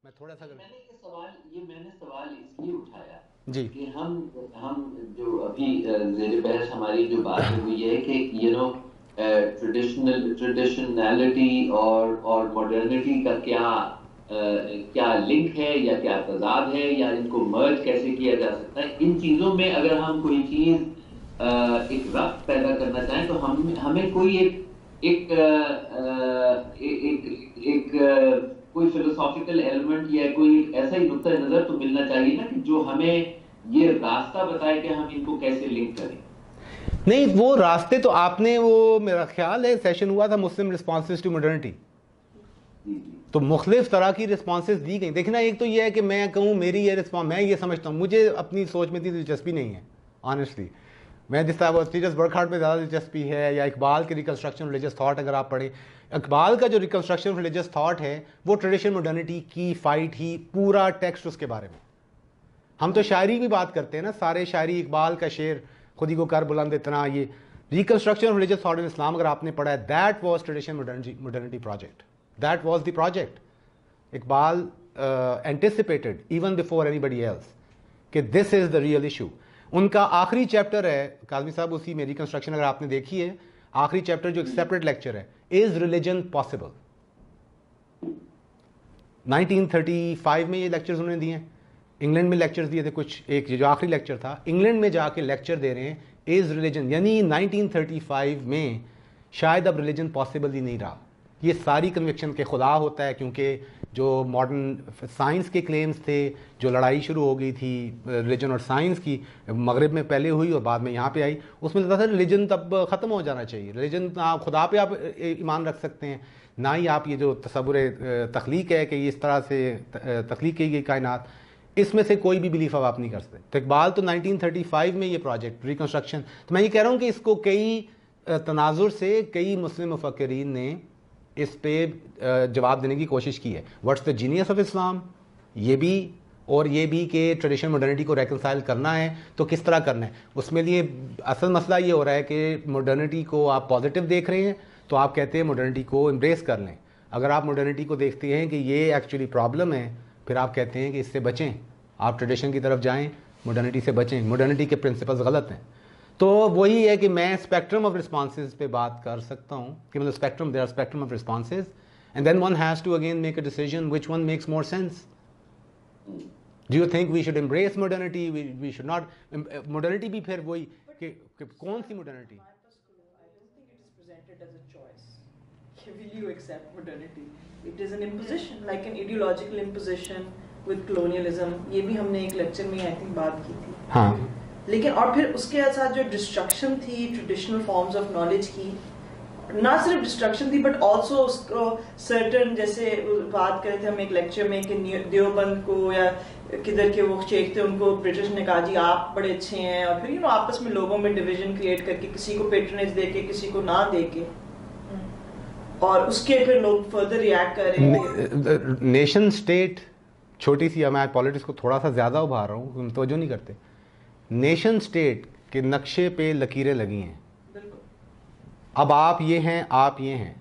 मैं थोड़ा सा मैंने सवाल इसलिए उठाया जी। कि हम जो अभी ज़ेरे बहस हमारी जो बात है वो ये है कि ट्रेडिशनैलिटी और मॉडर्निटी का क्या लिंक है या क्या तजाद है या इनको मर्ज कैसे किया जा सकता है। इन चीजों में अगर हम कोई चीज एक रब्त पैदा करना चाहें तो हम हमें कोई एक कोई फिलोसॉफिकल एलिमेंट या कोई ऐसा ही नुक्ता नजर तो मिलना चाहिए ना कि जो हमें ये रास्ता बताए कि हम इनको कैसे लिंक करें। नहीं, वो रास्ते तो आपने, वो मेरा ख्याल है सेशन हुआ था मुस्लिम रिस्पॉन्सेज टू मॉडर्निटी, जी जी। तो मुख्तलिफ तरह की रिस्पॉन्सेज दी गई। देखना, एक तो ये है कि मैं कहूँ मेरी ये रिस्पॉन्स, मैं ये समझता हूँ, मुझे अपनी सोच में इतनी दिलचस्पी नहीं है ऑनेस्टली। मैं जिस तरह सीरियस बर्कहार्ट में ज़्यादा दिलचस्पी है, या इकबाल के रिकन्स्ट्रक्शन रिलीजियस थाट अगर आप पढ़ें, इकबाल का जो रिकन्स्ट्रक्शन रिलीजियस थाट है वो ट्रेडिशनल मॉडर्निटी की फाइट ही, पूरा टेक्स्ट उसके बारे में। हम तो शायरी की बात करते हैं ना, सारे शायरी, इकबाल का शेर खुदी को कर बुलंद इतना, ये reconstruction of religious thought in Islam अगर आपने पढ़ा है, that was traditional modernity project, that was the project. Iqbal anticipated even before anybody else कि this is the real issue. उनका आखिरी चैप्टर है काज़मी साहब, उसी में रिकन्स्ट्रक्शन अगर आपने देखी है, आखिरी चैप्टर जो एक सेपरेट लेक्चर है, इज रिलीजन पॉसिबल। 1935 में ये लेक्चर्स उन्होंने दिए हैं, इंग्लैंड में लेक्चर्स दिए थे कुछ, एक जो आखिरी लेक्चर था इंग्लैंड में जाके लेक्चर दे रहे हैं, इज रिलीजन, यानी 1935 में शायद अब रिलीजन पॉसिबल ही नहीं रहा। ये सारी कन्विक्शन के खुदा होता है, क्योंकि जो मॉडर्न साइंस के क्लेम्स थे, जो लड़ाई शुरू हो गई थी रिलीजन और साइंस की, मगरिब में पहले हुई और बाद में यहाँ पे आई, उसमें लगता था रिलीजन तब ख़त्म हो जाना चाहिए। रिलीजन आप खुदा पे आप ईमान रख सकते हैं, ना ही आप ये जो तसव्वुर तख्लीक है कि इस तरह से तख्लीक की गई कायनात, इसमें से कोई भी बिलीफ अब आप नहीं कर सकते। तो इकबाल तो 1935 में ये प्रोजेक्ट रिकन्स्ट्रक्शन, तो मैं ये कह रहा हूँ कि इसको कई तनाजुर से कई मुस्लिम मुफक्किरीन ने इस पे जवाब देने की कोशिश की है। What's the genius of Islam, ये भी, और ये भी कि ट्रेडिशनल मॉडर्निटी को रेकनसाइल करना है तो किस तरह करना है। उसमें लिए असल मसला ये हो रहा है कि मॉडर्निटी को आप पॉजिटिव देख रहे हैं तो आप कहते हैं मॉडर्निटी को एम्ब्रेस कर लें, अगर आप मॉडर्निटी को देखते हैं कि ये एक्चुअली प्रॉब्लम है, फिर आप कहते हैं कि इससे बचें, आप ट्रेडिशन की तरफ जाएं, मॉडर्निटी से बचें, मॉडर्निटी के प्रिंसिपल्स गलत हैं। तो वही है कि मैं स्पेक्ट्रम ऑफ रिस्पॉन्सेज पे बात कर सकता हूँ कि मतलब spectrum, there are spectrum of responses and then one has to again make a decision which one makes more sense. Do you think we should embrace modernity, we should not? Modernity भी फिर वही But कि कौन सी modernity? Marcus Kulu, I don't think it is presented as a choice. Will you accept modernity? It is an imposition, like an ideological imposition with colonialism. ये भी हमने एक लेक्चर में आई थिंक बात की थी। हाँ, लेकिन और फिर उसके साथ जो डिस्ट्रक्शन थी ट्रेडिशनल फॉर्म्स ऑफ नॉलेज की, ना सिर्फ डिस्ट्रक्शन थी बट ऑल्सो उसको सर्टन, जैसे बात कर रहे थे हम एक लेक्चर में कि देवबंद को या किधर के वो शेख थे उनको ब्रिटिश ने कहा जी आप बड़े अच्छे हैं, और फिर आपस में लोगों में डिवीजन क्रिएट करके किसी को पेट्रनेज दे के किसी को ना दे के, और उसके फिर लोग फर्दर रिएक्ट कर रहे हैं। नेशन स्टेट छोटी सी, मैं पॉलिटिक्स को थोड़ा सा ज़्यादा उभार रहा हूँ, हम तवज्जो नहीं करते। नेशन स्टेट के नक्शे पे लकीरें लगी हैं, अब आप ये हैं, आप ये हैं,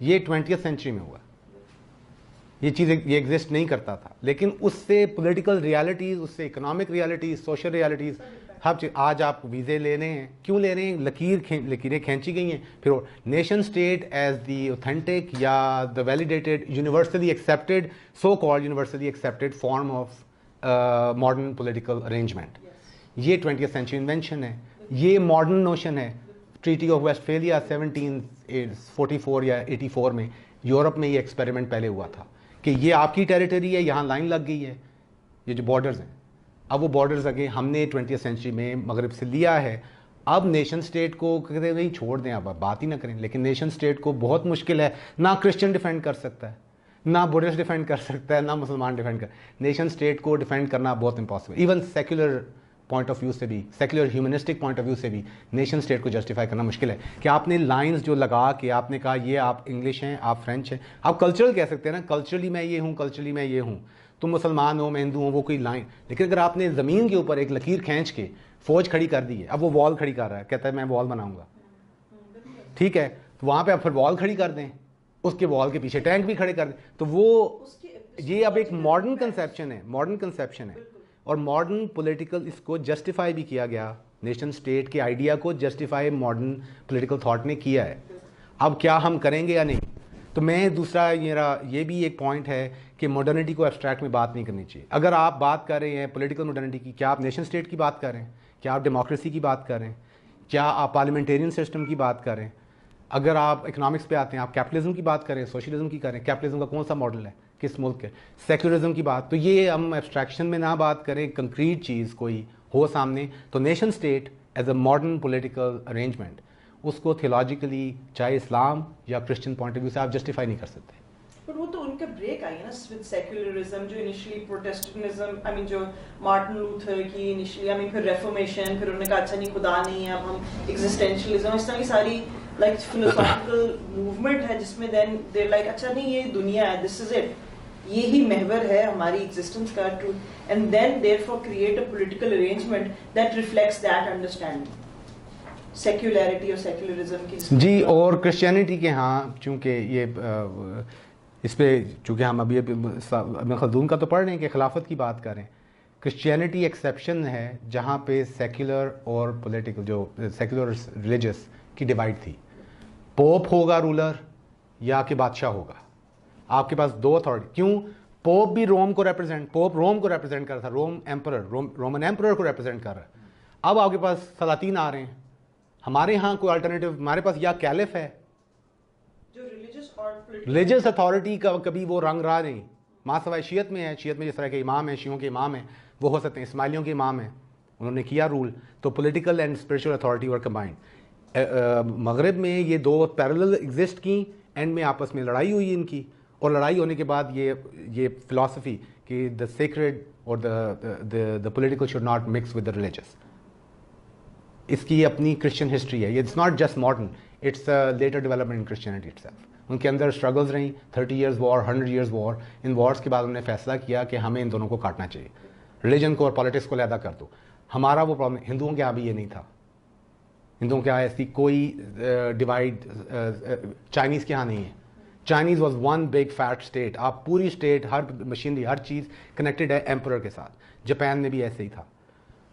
ये 20th सेंचुरी में हुआ, ये चीज़ ये एग्जिस्ट नहीं करता था। लेकिन उससे पॉलिटिकल रियलिटीज़, उससे इकोनॉमिक रियलिटीज़, सोशल रियलिटीज़, हर चीज़, आज आप वीज़े ले रहे हैं, क्यों ले रहे हैं? लकीरें खींची गई हैं। फिर nation state as the authentic या the validated universally accepted, so called universally accepted form of modern political arrangement, ये 20th सेंचुरी इन्वेंशन है, ये मॉडर्न नोशन है। ट्रीटी ऑफ वेस्टफेलिया 1744 या 84 में यूरोप में ये एक्सपेरिमेंट पहले हुआ था कि ये आपकी टेरिटरी है, यहाँ लाइन लग गई है, ये जो बॉर्डर्स हैं, अब वो बॉर्डर्स आगे हमने 20th सेंचुरी में मगरब से लिया है। अब नेशन स्टेट को कहते नहीं छोड़ दें, अब बात ही ना करें, लेकिन नेशन स्टेट को बहुत मुश्किल है, ना क्रिश्चियन डिफेंड कर सकता है, ना बुद्धिस्ट डिफेंड कर सकता है, ना मुसलमान डिफेंड कर, नेशन स्टेट को डिफेंड करना बहुत impossible. Even secular point of view से भी, secular humanistic point of view से भी नेशन स्टेट को जस्टिफाई करना मुश्किल है कि आपने लाइंस जो लगा के आपने कहा ये आप इंग्लिश हैं, आप फ्रेंच हैं, आप कल्चरल कह सकते हैं ना, कल्चरली मैं ये हूँ, कल्चरली मैं ये हूँ, तुम मुसलमान हो, मैं हिंदू हूँ, वो कोई लाइन। लेकिन अगर आपने ज़मीन के ऊपर एक लकीर खींच के फौज खड़ी कर दी है, अब वो वॉल खड़ी कर रहा है, कहता है मैं वॉल बनाऊंगा, ठीक है, तो वहाँ पर आप फिर वॉल खड़ी कर दें, उसके वॉल के पीछे टैंक भी खड़े कर दें, तो वो उसके ये अब एक मॉडर्न कंसेप्शन है, मॉडर्न कंसेप्शन है, और मॉडर्न पॉलिटिकल इसको जस्टिफाई भी किया गया, नेशन स्टेट के आइडिया को जस्टिफाई मॉडर्न पॉलिटिकल थॉट ने किया है। अब क्या हम करेंगे या नहीं, तो मैं दूसरा ये भी एक पॉइंट है कि मॉडर्निटी को एब्स्ट्रैक्ट में बात नहीं करनी चाहिए। अगर आप बात कर रहे हैं पॉलिटिकल मॉडर्निटी की, क्या आप नेशन स्टेट की बात कर रहे हैं, क्या आप डेमोक्रेसी की बात कर रहे हैं, क्या आप पार्लियामेंटेरियन सिस्टम की बात कर रहे हैं, अगर आप इकोनॉमिक्स पे आते हैं आप कैपिटलिज्म की बात करें, सोशलिज्म की करें, कैपिटलिज्म का कौन सा मॉडल है, किस मुल्क के, सेक्युलरिज्म की बात, तो ये हम एब्स्ट्रैक्शन में ना बात करें, कंक्रीट चीज़ कोई हो सामने, तो nation state as a modern political arrangement उसको थियोलॉजिकली चाहे इस्लाम या क्रिश्चियन पॉइंट ऑफ व्यू से आप जस्टिफाई नहीं कर सकते। पर वो तो उनका ब्रेक आई है ना विद सेक्युलरिज्म, जो इनिशियली प्रोटेस्टेंटिज्म, आई मीन जो मार्टिन लूथर की इनिशियली, आई मीन फिर रेफॉर्मेशन, फिर उन्होंने कहा अच्छा नहीं खुदा नहीं है, अब हम एग्जिस्टेंशियलिज्म, इस तरह की सारी लाइक फिलोसॉफिकल मूवमेंट है जिसमें देन दे लाइक अच्छा नहीं ये दुनिया है, दिस इज इट, यही महवर है हमारी एग्जिस्टेंस का truth, and then therefore create a political arrangement that reflects that understanding secularity और सेक्युलरिज्म की। जी, और क्रिश्चियनिटी के यहाँ चूँकि ये इस पर चूँकि हम अभी इब्न खल्दून का तो पढ़ रहे हैं कि खिलाफत की बात करें, क्रिश्चियनिटी एक्सेप्शन है जहाँ पे सेक्युलर और पॉलिटिकल जो सेक्युलर रिलीजियस की डिवाइड थी, पोप होगा रूलर या कि बादशाह होगा, आपके पास दो अथॉरिटी। क्यों? पोप भी रोम को रिप्रेजेंट, पोप रोम को रिप्रेजेंट कर रहा था, रोम एम्परर, रोमन एम्परर को रिप्रेजेंट कर रहा है। अब आपके पास सलातीन आ रहे हैं, हमारे यहाँ कोई अल्टरनेटिव, हमारे पास या कैलिफ है जो रिलीजियस अथॉरिटी का कभी वो रंग रहा नहीं, माँ सवाई शीयत में है, शीयत में जिस तरह के इमाम हैं, शियों के इमाम हैं वो हो सकते हैं, इस्माइलियों के इमाम हैं, उन्होंने किया रूल, तो political and spiritual authority were combined. मगरब में ये दो पैरेलल एग्जिस्ट की, एंड में आपस में लड़ाई हुई इनकी, और लड़ाई होने के बाद ये फिलॉसफी कि द सेक्रेड और the political should not mix with the religious, इसकी अपनी क्रिश्चियन हिस्ट्री है, ये it's not just modern, it's later development in Christianity itself. उनके अंदर स्ट्रगल्स रही, 30 years war, 100 years war, in wars के बाद उन्होंने फैसला किया कि हमें इन दोनों को काटना चाहिए, रिलीजन को और पॉलिटिक्स को अलहदा कर दो। हमारा वो प्रॉब्लम, हिंदुओं के यहाँ भी ये नहीं था, हिंदुओं के यहाँ ऐसी कोई डिवाइड चाइनीज़ के यहाँ नहीं है। Chinese was one big fat state, आप पूरी स्टेट, हर मशीनरी, हर चीज़ कनेक्टेड है एम्परर के साथ। जापान में भी ऐसे ही था।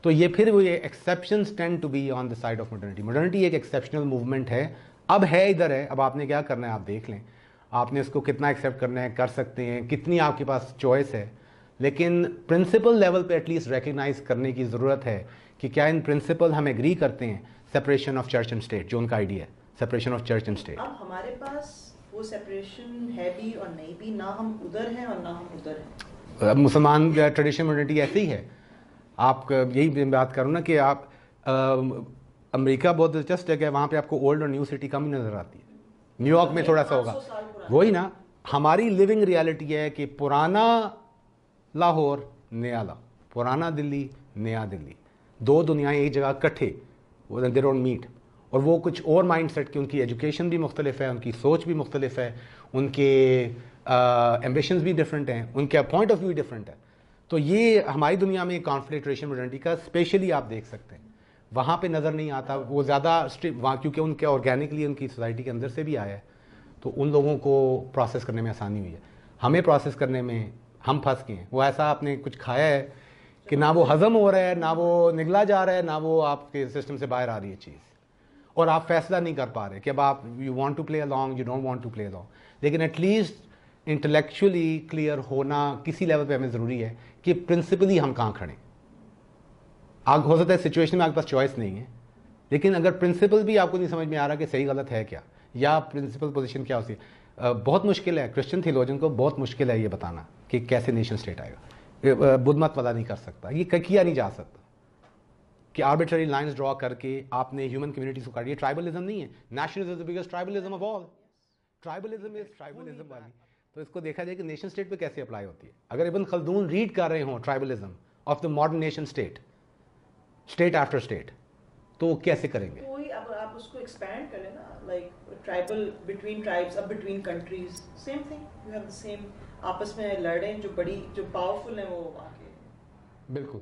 तो ये फिर वो ये exceptions tend to be on the side of modernity. Modernity एक एक्सेप्शनल मूवमेंट है, अब है इधर है, अब आपने क्या करना है आप देख लें, आपने इसको कितना एक्सेप्ट करना है, कर सकते हैं, कितनी आपके पास चॉइस है, लेकिन प्रिंसिपल लेवल पे एटलीस्ट रिकग्नाइज करने की ज़रूरत है कि क्या इन प्रिंसिपल हम एग्री करते हैं, separation of church and state, जो उनका आइडिया है, separation of church and state. अब हमारे पास वो सेपरेशन है भी और नहीं भी, ना हम उधर हैं और ना हम उधर हैं। मुसलमान ट्रेडिशनल मॉडर्निटी ऐसे ही है। आप यही बात करो ना कि आप अमेरिका बहुत दिलचस्प जगह है, वहाँ पे आपको ओल्ड और न्यू सिटी कम ही नज़र आती है, न्यूयॉर्क में थोड़ा सा होगा, वही ना। हमारी लिविंग रियलिटी है कि पुराना लाहौर, नया लाहौर, पुराना दिल्ली, नया दिल्ली, दो दुनियाएं एक जगह इकट्ठे, दे डोंट मीट। और वो कुछ और माइंड सेट की, उनकी एजुकेशन भी मुख्तलिफ है, उनकी सोच भी मुख्तलिफ है, उनके एम्बिशंस भी डिफरेंट हैं, उनका पॉइंट ऑफ व्यू डिफरेंट है। तो ये हमारी दुनिया में कॉन्फ्लिक्ट रेशियल मॉडर्निटी का स्पेशली आप देख सकते हैं, वहाँ पे नज़र नहीं आता, वो ज़्यादा वहाँ क्योंकि उनके ऑर्गेनिकली उनकी सोसाइटी के अंदर से भी आया है, तो उन लोगों को प्रोसेस करने में आसानी हुई है। हमें प्रोसेस करने में हम फंस गए हैं। वो ऐसा आपने कुछ खाया है कि ना वो हज़म हो रहा है, ना वो निगला जा रहा है, ना वो आपके सिस्टम से बाहर आ रही है चीज़, और आप फैसला नहीं कर पा रहे कि अब आप you want to play along, you don't want to play along. लेकिन एटलीस्ट इंटेलेक्चुअली क्लियर होना किसी लेवल पे हमें ज़रूरी है कि प्रिंसिपली हम कहाँ खड़े। आग हो सकता है सिचुएशन में आपके पास चॉइस नहीं है, लेकिन अगर प्रिंसिपल भी आपको नहीं समझ में आ रहा कि सही गलत है क्या, या प्रिंसिपल पोजीशन क्या होती है, बहुत मुश्किल है। क्रिश्चियन थियोलॉजियन को बहुत मुश्किल है ये बताना कि कैसे नेशन स्टेट आएगा। बुद्ध मत वाला नहीं कर सकता, ये किया नहीं जा सकता कि आर्बिट्ररी लाइंस ड्रॉ करके आपने ह्यूमन कम्युनिटीज को काट। ये ट्राइबलिज्म नहीं है, nationalism is the biggest tribalism of all. Tribalism is tribalism वाली। तो इसको देखा जाए कि नेशन स्टेट पे कैसे अप्लाई होती है। अगर इब्न खल्दून रीड कर रहे हो tribalism of the modern nation state, state after state, तो वो कैसे करेंगे? तो वही अब आप उसको एक्सपैंड करें ना, लाइक ट्राइबल बिटवीन ट्राइब्स, अब between countries same thing, you have the same, आपस में लड़े जो बड़ी जो पावरफुल है वो आके। बिल्कुल।